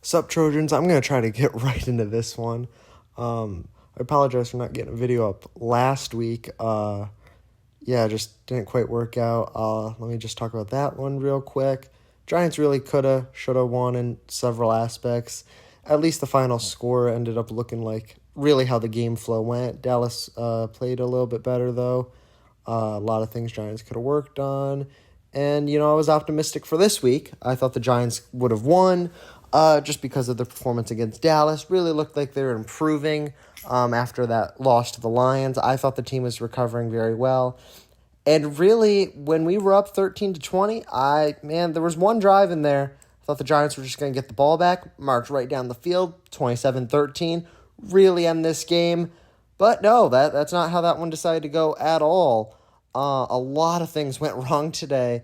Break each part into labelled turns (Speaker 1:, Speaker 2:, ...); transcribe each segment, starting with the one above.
Speaker 1: Sup, Trojans? I'm going to try to get right into this one. I apologize for not getting a video up last week. Yeah, just didn't quite work out. Let me just talk about that one real quick. Giants really coulda, shoulda won in several aspects. At least the final score ended up looking like really how the game flow went. Dallas played a little bit better, though. A lot of things Giants could have worked on. And, I was optimistic for this week. I thought the Giants would have won just because of the performance against Dallas. Really looked like they were improving after that loss to the Lions. I thought the team was recovering very well. And really, when we were up 13-20, there was one drive in there. I thought the Giants were just going to get the ball back, march right down the field, 27-13, really end this game. But no, that's not how that one decided to go at all. A lot of things went wrong today.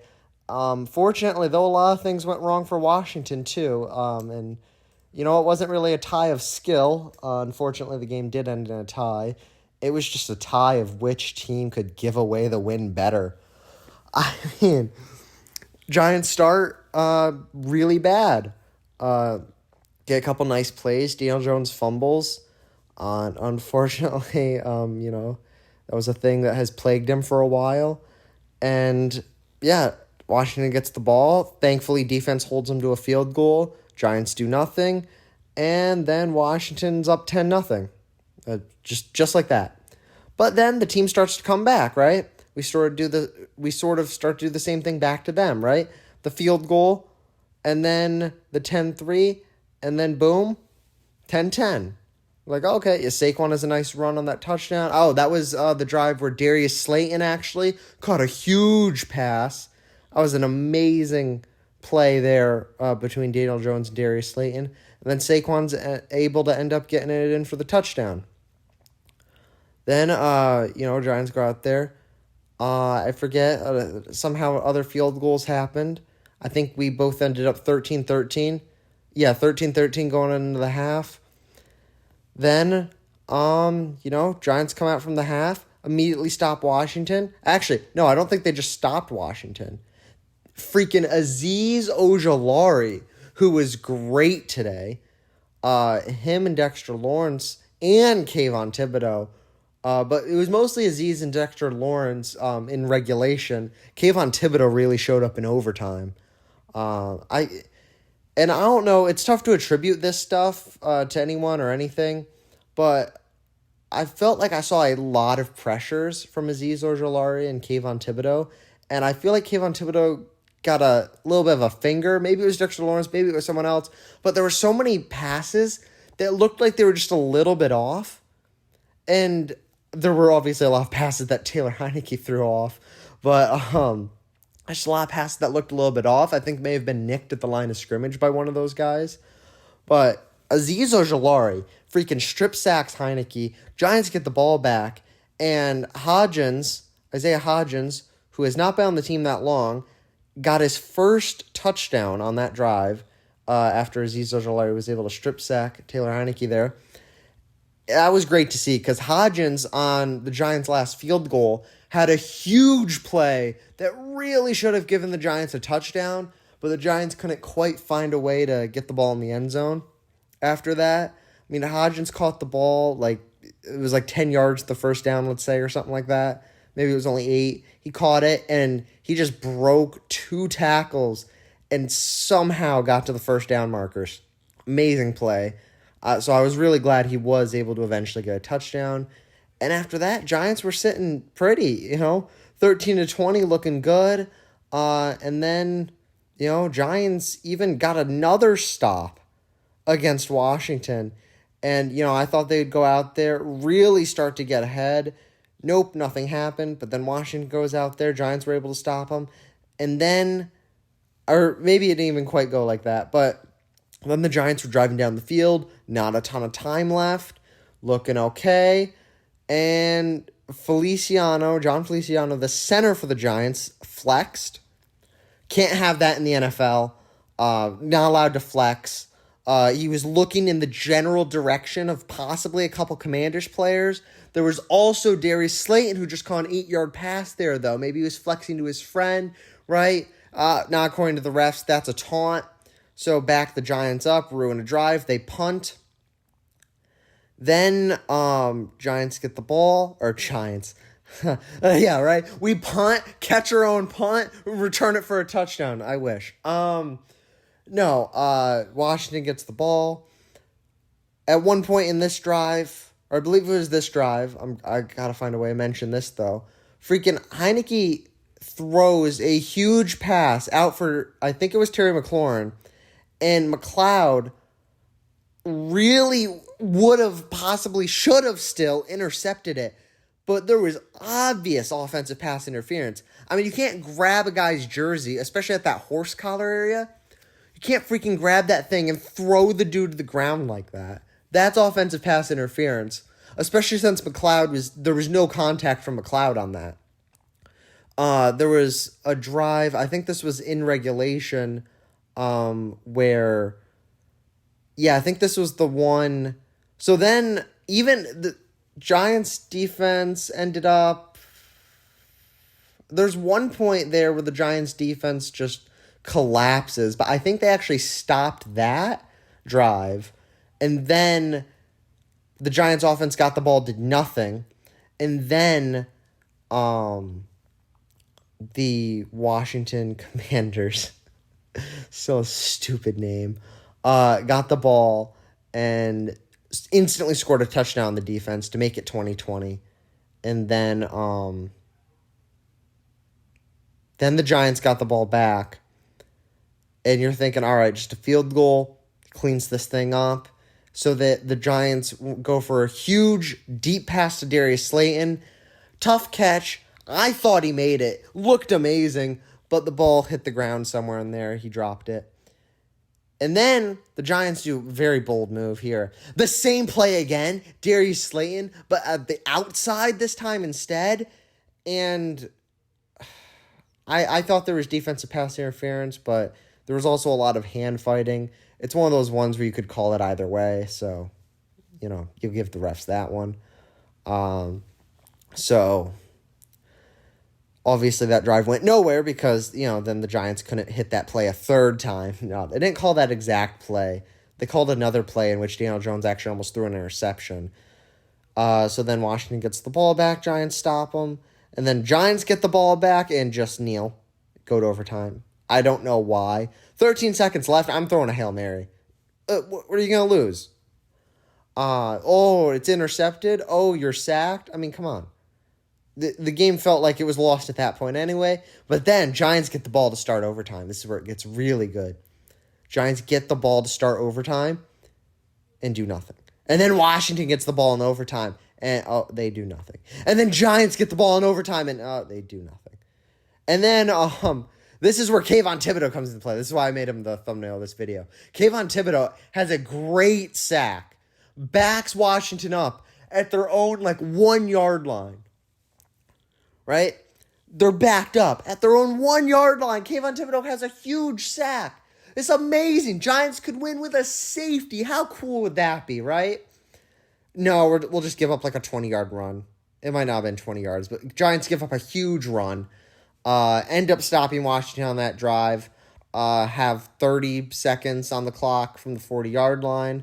Speaker 1: Fortunately, though, a lot of things went wrong for Washington, too. It wasn't really a tie of skill. Unfortunately, the game did end in a tie. It was just a tie of which team could give away the win better. I mean, Giants start really bad. Get a couple nice plays. Daniel Jones fumbles. Unfortunately, that was a thing that has plagued him for a while. And, yeah, Washington gets the ball. Thankfully, defense holds them to a field goal. Giants do nothing. And then Washington's up 10-0. Just like that. But then the team starts to come back, right? We sort of start to do the same thing back to them, right? The field goal, and then the 10-3, and then boom, 10-10. Like, okay, Saquon has a nice run on that touchdown. Oh, that was the drive where Darius Slayton actually caught a huge pass. That was an amazing play there between Daniel Jones and Darius Slayton. And then Saquon's able to end up getting it in for the touchdown. Then, Giants go out there. I forget, somehow other field goals happened. I think we both ended up 13-13. Yeah, 13-13 going into the half. Then, Giants come out from the half, immediately stop Washington. Actually, no, I don't think they just stopped Washington. Freaking Azeez Ojulari, who was great today. Him and Dexter Lawrence and Kayvon Thibodeaux. But it was mostly Azeez and Dexter Lawrence in regulation. Kayvon Thibodeaux really showed up in overtime. I don't know, it's tough to attribute this stuff to anyone or anything, but I felt like I saw a lot of pressures from Azeez Ojulari and Kayvon Thibodeaux, and I feel like Kayvon Thibodeaux got a little bit of a finger. Maybe it was Dexter Lawrence, maybe it was someone else, but there were so many passes that looked like they were just a little bit off, and there were obviously a lot of passes that Taylor Heinicke threw off, but just a lot of passes that looked a little bit off. I think may have been nicked at the line of scrimmage by one of those guys. But Azeez Ojulari freaking strip sacks Heinicke. Giants get the ball back, and Isaiah Hodgins, who has not been on the team that long, got his first touchdown on that drive after Azeez Ojulari was able to strip sack Taylor Heinicke there. That was great to see because Hodgins on the Giants' last field goal had a huge play that really should have given the Giants a touchdown, but the Giants couldn't quite find a way to get the ball in the end zone after that. I mean, Hodgins caught the ball, it was 10 yards the first down, let's say, or something like that. Maybe it was only 8. He caught it, and he just broke 2 tackles and somehow got to the first down markers. Amazing play. So I was really glad he was able to eventually get a touchdown. And after that, Giants were sitting pretty, 13-20 looking good. And then, Giants even got another stop against Washington. And, I thought they'd go out there, really start to get ahead. Nope, nothing happened. But then Washington goes out there. Giants were able to stop them. And then, or maybe it didn't even quite go like that, but then the Giants were driving down the field, not a ton of time left, looking okay, and John Feliciano, the center for the Giants, flexed. Can't have that in the NFL. Not allowed to flex. He was looking in the general direction of possibly a couple Commanders players. There was also Darius Slayton, who just caught an 8-yard pass there, though. Maybe he was flexing to his friend, right? Not according to the refs, that's a taunt. So back the Giants up, ruin a drive. They punt. Then Giants get the ball, or Giants. Yeah, right. We punt, catch our own punt, return it for a touchdown. I wish. No, Washington gets the ball. At one point in this drive, or I believe it was this drive, I gotta find a way to mention this though. Freaking Heineke throws a huge pass out for, I think it was Terry McLaurin, and McLeod really would have, possibly should have still intercepted it, but there was obvious offensive pass interference. I mean, you can't grab a guy's jersey, especially at that horse collar area. You can't freaking grab that thing and throw the dude to the ground like that. That's offensive pass interference, especially since there was no contact from McLeod on that. There was a drive, I think this was in regulation, where, yeah, I think this was the one. So then even the Giants defense ended up, there's one point there where the Giants defense just collapses, but I think they actually stopped that drive, and then the Giants offense got the ball, did nothing, and then the Washington Commanders, so stupid name, got the ball and instantly scored a touchdown on the defense to make it 20-20. And then the Giants got the ball back. And you're thinking, all right, just a field goal cleans this thing up. So that the Giants go for a huge deep pass to Darius Slayton. Tough catch. I thought he made it. Looked amazing. But the ball hit the ground somewhere in there. He dropped it. And then the Giants do a very bold move here. The same play again, Darius Slayton, but at the outside this time instead. And I thought there was defensive pass interference, but there was also a lot of hand fighting. It's one of those ones where you could call it either way. So, you give the refs that one. So obviously that drive went nowhere because, then the Giants couldn't hit that play a third time. No, they didn't call that exact play. They called another play in which Daniel Jones actually almost threw an interception. So then Washington gets the ball back, Giants stop them, and then Giants get the ball back and just kneel, go to overtime. I don't know why. 13 seconds left, I'm throwing a Hail Mary. What are you going to lose? It's intercepted? Oh, you're sacked? I mean, come on. The game felt like it was lost at that point anyway. But then Giants get the ball to start overtime. This is where it gets really good. Giants get the ball to start overtime and do nothing. And then Washington gets the ball in overtime and they do nothing. And then Giants get the ball in overtime and they do nothing. And then this is where Kayvon Thibodeaux comes into play. This is why I made him the thumbnail of this video. Kayvon Thibodeaux has a great sack. Backs Washington up at their own 1 yard line. Right? They're backed up at their own 1 yard line. Kayvon Thibodeaux has a huge sack. It's amazing. Giants could win with a safety. How cool would that be, right? No, we'll just give up a 20-yard run. It might not have been 20 yards, but Giants give up a huge run. End up stopping Washington on that drive. Have 30 seconds on the clock from the 40-yard line.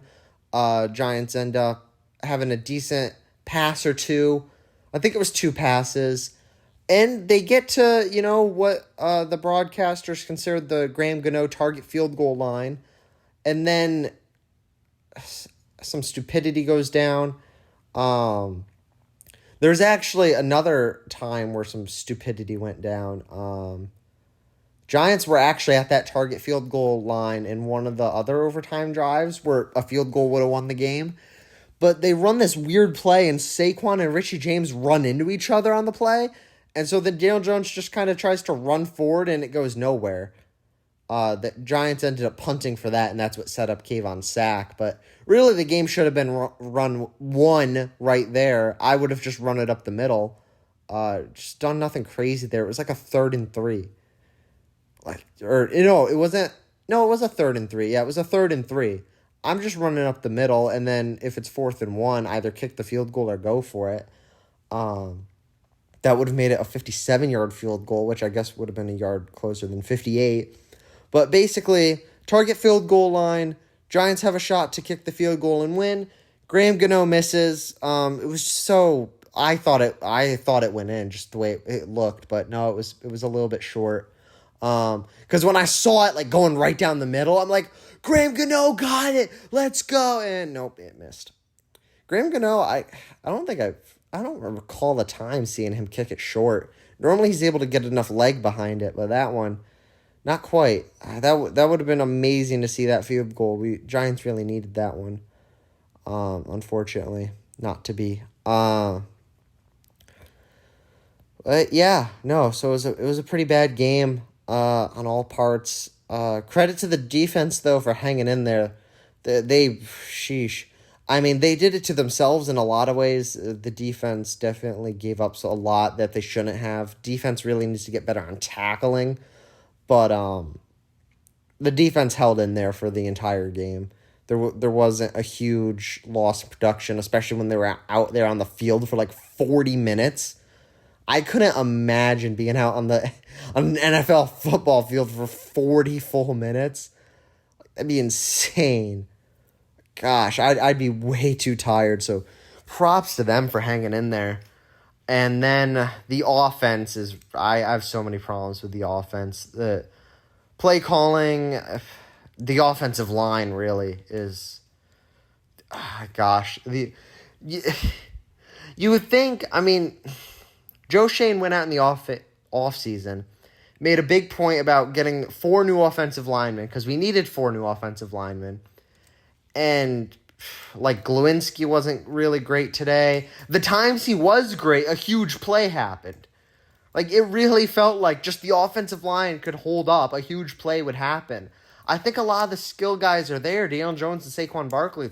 Speaker 1: Giants end up having a decent pass or two. I think it was 2 passes. And they get to, what the broadcasters considered the Graham Gano target field goal line. And then some stupidity goes down. There's actually another time where some stupidity went down. Giants were actually at that target field goal line in one of the other overtime drives where a field goal would have won the game. But they run this weird play, and Saquon and Richie James run into each other on the play. And so then Daniel Jones just kind of tries to run forward, and it goes nowhere. The Giants ended up punting for that, and that's what set up Kayvon's sack. But really, the game should have been won right there. I would have just run it up the middle. Just done nothing crazy there. It was a 3rd and 3. It wasn't. No, it was a 3rd and 3. Yeah, it was a 3rd and 3. I'm just running up the middle, and then if it's 4th and 1, either kick the field goal or go for it. That would have made it a 57-yard field goal, which I guess would have been a yard closer than 58. But basically, target field goal line. Giants have a shot to kick the field goal and win. Graham Gano misses. It was so I thought it went in just the way it looked, but no, it was a little bit short. Because when I saw it like going right down the middle, I'm like, Graham Gano got it. Let's go. And nope, it missed. Graham Gano, I don't recall the time seeing him kick it short. Normally he's able to get enough leg behind it, but that one, not quite. That would have been amazing to see that field goal. Giants really needed that one. Unfortunately, not to be. But yeah, no. So it was a pretty bad game. On all parts. Credit to the defense though for hanging in there. Sheesh. I mean, they did it to themselves in a lot of ways. The defense definitely gave up a lot that they shouldn't have. Defense really needs to get better on tackling, but the defense held in there for the entire game. There wasn't a huge loss of production, especially when they were out there on the field for like 40 minutes. I couldn't imagine being out on an NFL football field for 40 full minutes. That'd be insane. Gosh, I'd be way too tired. So props to them for hanging in there. And then the offense is, I have so many problems with the offense. The play calling, the offensive line really is, gosh. You would think, I mean, Joe Schoen went out in the off season, made a big point about getting 4 new offensive linemen, because we needed 4 new offensive linemen. And like Glowinski wasn't really great today. The times he was great, a huge play happened. Like it really felt like just the offensive line could hold up, a huge play would happen. I think a lot of the skill guys are there. Deion Jones and Saquon Barkley,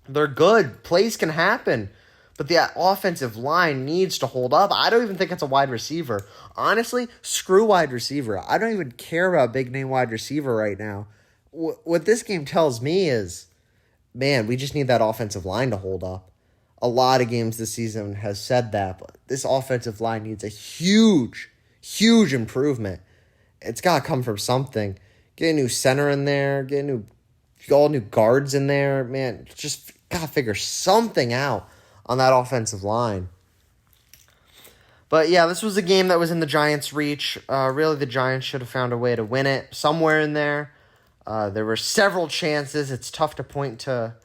Speaker 1: they're good. Plays can happen. But the offensive line needs to hold up. I don't even think it's a wide receiver. Honestly, screw wide receiver. I don't even care about big-name wide receiver right now. What this game tells me is, man, we just need that offensive line to hold up. A lot of games this season has said that, but this offensive line needs a huge, huge improvement. It's got to come from something. Get a new center in there. Get all new guards in there. Man, just got to figure something out on that offensive line. But yeah, this was a game that was in the Giants' reach. Really, the Giants should have found a way to win it somewhere in there. There were several chances. It's tough to point to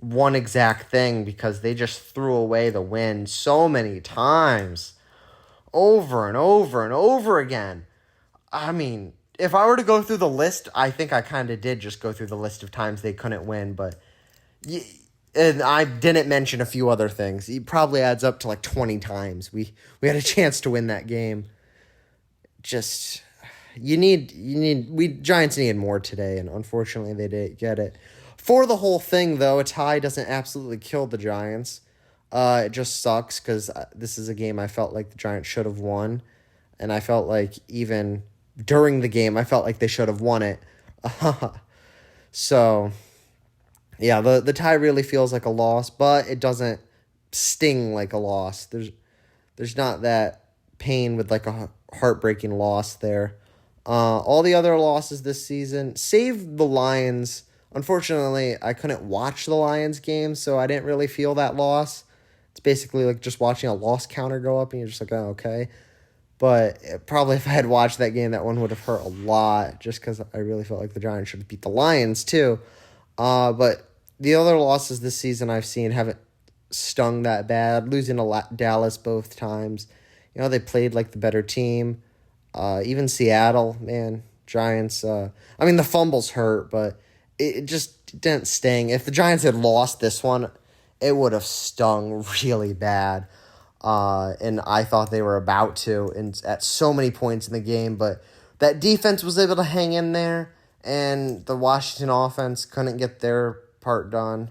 Speaker 1: one exact thing because they just threw away the win so many times. Over and over and over again. I mean, if I were to go through the list, I think I kind of did just go through the list of times they couldn't win, but and I didn't mention a few other things. It probably adds up to like 20 times. We had a chance to win that game. Just Giants needed more today, and unfortunately they didn't get it. For the whole thing, though, a tie doesn't absolutely kill the Giants. It just sucks because this is a game I felt like the Giants should have won, and I felt like even during the game, I felt like they should have won it. So, yeah, the tie really feels like a loss, but it doesn't sting like a loss. There's not that pain with like a heartbreaking loss there. All the other losses this season, save the Lions. Unfortunately, I couldn't watch the Lions game, so I didn't really feel that loss. It's basically like just watching a loss counter go up, and you're just like, oh, okay. But probably if I had watched that game, that one would have hurt a lot, just because I really felt like the Giants should have beat the Lions too. But the other losses this season I've seen haven't stung that bad. Losing to Dallas both times. You know, they played like the better team. Even Seattle, man, Giants. I mean, the fumbles hurt, but it just didn't sting. If the Giants had lost this one, it would have stung really bad. And I thought they were about to at so many points in the game, but that defense was able to hang in there, and the Washington offense couldn't get their part done.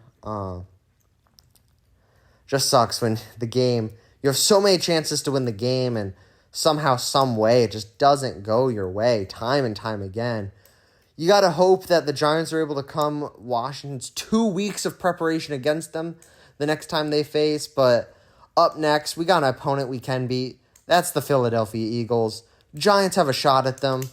Speaker 1: Just sucks when the game, you have so many chances to win the game, and somehow, some way, it just doesn't go your way time and time again. You got to hope that the Giants are able to come Washington's 2 weeks of preparation against them the next time they face. But up next, we got an opponent we can beat. That's the Philadelphia Eagles. Giants have a shot at them.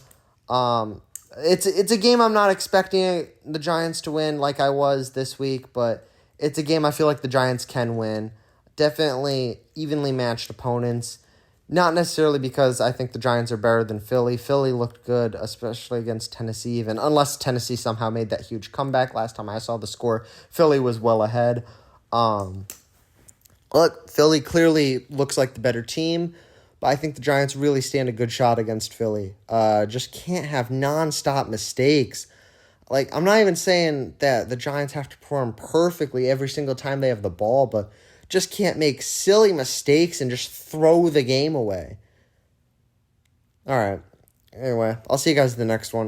Speaker 1: It's a game I'm not expecting the Giants to win like I was this week, but it's a game I feel like the Giants can win. Definitely evenly matched opponents. Not necessarily because I think the Giants are better than Philly. Philly looked good, especially against Tennessee, even unless Tennessee somehow made that huge comeback. Last time I saw the score, Philly was well ahead. Look, Philly clearly looks like the better team, but I think the Giants really stand a good shot against Philly. Just can't have nonstop mistakes. Like, I'm not even saying that the Giants have to perform perfectly every single time they have the ball, but just can't make silly mistakes and just throw the game away. All right. Anyway, I'll see you guys in the next one.